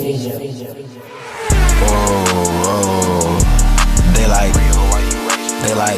They like.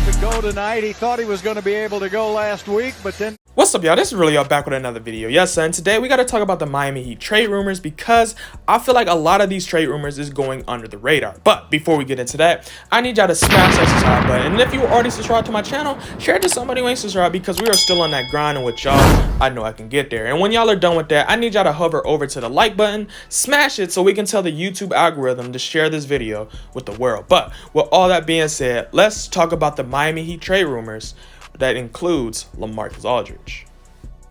To go tonight, he thought he was going to be able to go last week, but then. What's up, y'all? This is Relly back with another video. Yes, son. Today we got to talk about the Miami Heat trade rumors because I feel like a lot of these trade rumors is going under the radar. But before we get into that, I need y'all to smash that subscribe button. And if you already subscribed to my channel, share it to somebody who ain't subscribed because we are still on that grind, and with y'all, I know I can get there. And when y'all are done with that, I need y'all to hover over to the like button, smash it so we can tell the YouTube algorithm to share this video with the world. But with all that being said, let's talk about the Miami Heat trade rumors that includes LaMarcus Aldridge.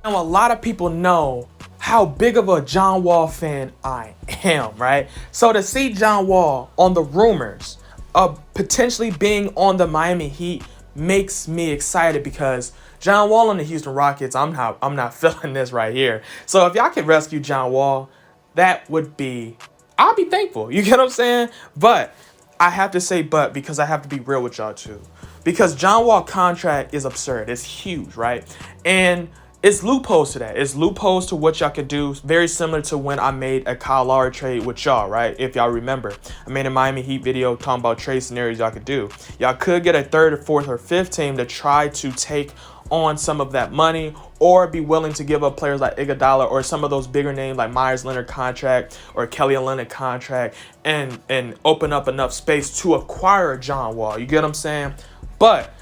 Now, a lot of people know how big of a John Wall fan I am, right? So to see John Wall on the rumors of potentially being on the Miami Heat makes me excited because John Wall on the Houston Rockets, I'm not feeling this right here. So if y'all could rescue John Wall, that would be, I'll be thankful. You get what I'm saying? But I have to say but because I have to be real with y'all too. Because John Wall contract is absurd. It's huge, right? And it's loopholes to that. It's loopholes to what y'all could do. Very similar to when I made a Kyle Lowry trade with y'all, right? If y'all remember, I made a Miami Heat video talking about trade scenarios y'all could do. Y'all could get a third or fourth or fifth team to try to take on some of that money, or be willing to give up players like Iguodala or some of those bigger names like Myers Leonard contract or Kelly Olynyk contract, and open up enough space to acquire John Wall. You get what I'm saying? But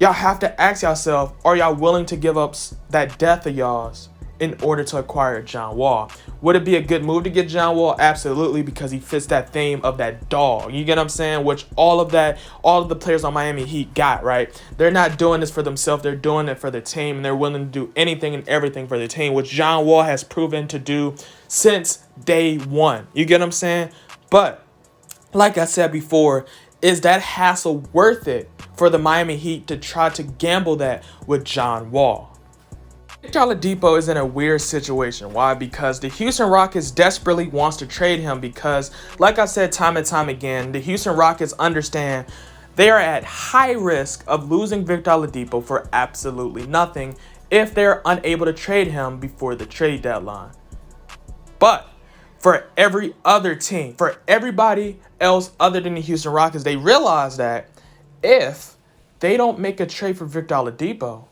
y'all have to ask yourself, are y'all willing to give up that depth of y'all's in order to acquire John Wall? Would it be a good move to get John Wall? Absolutely, because he fits that theme of that dog. You get what I'm saying? Which all of the players on Miami Heat got, right? They're not doing this for themselves. They're doing it for the team, and they're willing to do anything and everything for the team, which John Wall has proven to do since day one. You get what I'm saying? But like I said before, is that hassle worth it for the Miami Heat to try to gamble that with John Wall? Victor Oladipo is in a weird situation. Why? Because the Houston Rockets desperately wants to trade him because, like I said time and time again, the Houston Rockets understand they are at high risk of losing Victor Oladipo for absolutely nothing if they're unable to trade him before the trade deadline. But for every other team, for everybody else other than the Houston Rockets, they realize that if they don't make a trade for Victor Oladipo,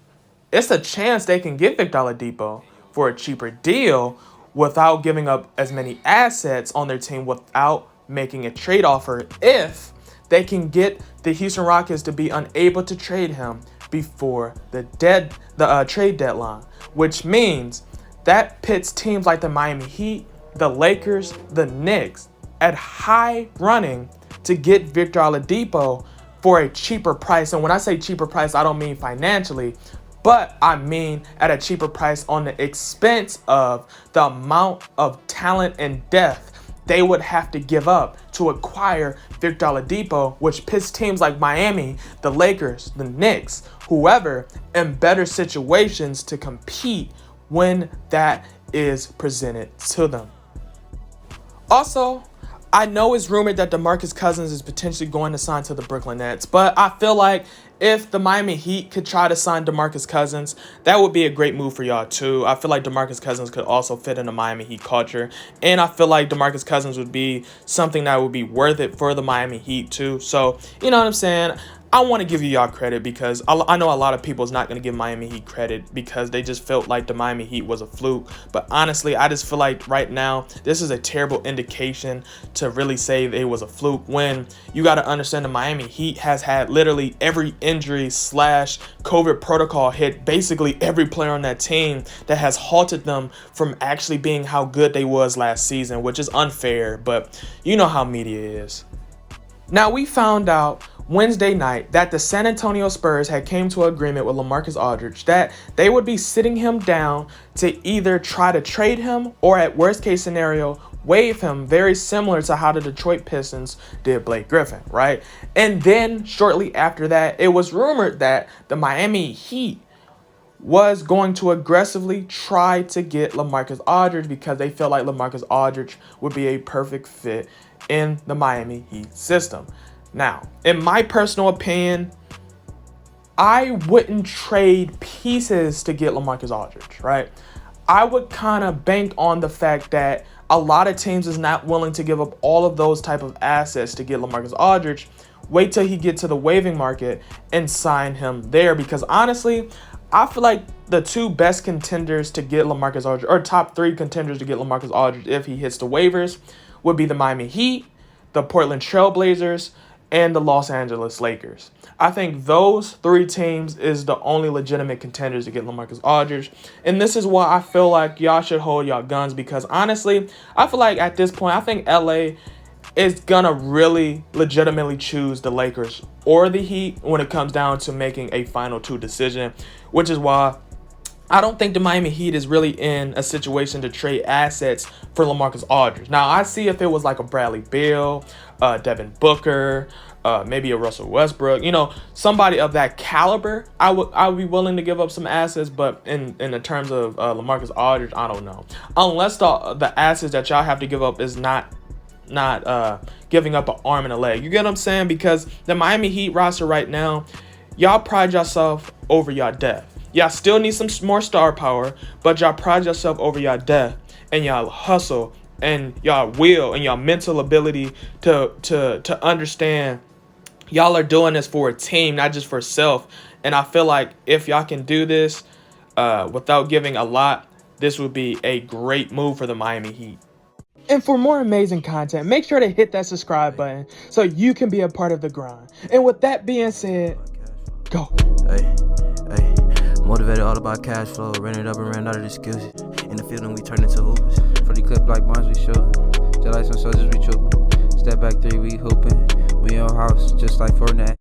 it's a chance they can get Victor Oladipo for a cheaper deal without giving up as many assets on their team, without making a trade offer, if they can get the Houston Rockets to be unable to trade him before the trade deadline, which means that pits teams like the Miami Heat, the Lakers, the Knicks at high running to get Victor Oladipo for a cheaper price. And when I say cheaper price, I don't mean financially, but I mean at a cheaper price on the expense of the amount of talent and depth they would have to give up to acquire Victor Oladipo, which puts teams like Miami, the Lakers, the Knicks, whoever, in better situations to compete when that is presented to them. Also, I know it's rumored that DeMarcus Cousins is potentially going to sign to the Brooklyn Nets, but I feel like if the Miami Heat could try to sign DeMarcus Cousins, that would be a great move for y'all too. I feel like DeMarcus Cousins could also fit in the Miami Heat culture, and I feel like DeMarcus Cousins would be something that would be worth it for the Miami Heat too. So, you know what I'm saying? I want to give y'all credit because I know a lot of people is not going to give Miami Heat credit because they just felt like the Miami Heat was a fluke. But honestly, I just feel like right now, this is a terrible indication to really say it was a fluke, when you got to understand the Miami Heat has had literally every injury / COVID protocol hit basically every player on that team that has halted them from actually being how good they was last season, which is unfair, but you know how media is. Now, we found out Wednesday night that the San Antonio Spurs had came to an agreement with LaMarcus Aldridge that they would be sitting him down to either try to trade him or, at worst case scenario, waive him, very similar to how the Detroit Pistons did Blake Griffin, right? And then shortly after that, it was rumored that the Miami Heat was going to aggressively try to get LaMarcus Aldridge because they felt like LaMarcus Aldridge would be a perfect fit in the Miami Heat system. Now, in my personal opinion, I wouldn't trade pieces to get LaMarcus Aldridge, right? I would kind of bank on the fact that a lot of teams is not willing to give up all of those type of assets to get LaMarcus Aldridge. Wait till he get to the waiving market and sign him there, because honestly, I feel like the two best contenders to get LaMarcus Aldridge, or top 3 contenders to get LaMarcus Aldridge if he hits the waivers, would be the Miami Heat, the Portland Trail Blazers, and the Los Angeles Lakers. I think those 3 teams is the only legitimate contenders to get LaMarcus Aldridge. And this is why I feel like y'all should hold y'all guns, because honestly, I feel like at this point, I think LA is gonna really legitimately choose the Lakers or the Heat when it comes down to making a final 2 decision, which is why I don't think the Miami Heat is really in a situation to trade assets for LaMarcus Aldridge. Now, I see if it was like a Bradley Beal, Devin Booker, maybe a Russell Westbrook, somebody of that caliber, I would be willing to give up some assets. But in the terms of LaMarcus Aldridge, I don't know. Unless the assets that y'all have to give up is not giving up an arm and a leg. You get what I'm saying? Because the Miami Heat roster right now, y'all pride yourself over y'all depth. Y'all still need some more star power, but y'all pride yourself over y'all depth and y'all hustle and y'all will and y'all mental ability to understand y'all are doing this for a team, not just for self. And I feel like if y'all can do this without giving a lot, this would be a great move for the Miami Heat. And for more amazing content, make sure to hit that subscribe button so you can be a part of the grind. And with that being said, go. Hey. Motivated all about cash flow, ran it up and ran out of excuses. In the field and we turned into hoopers. For the clip like bonds we shooting. Just like some soldiers we trooping. Step back 3, we hooping. We on house just like Fortnite.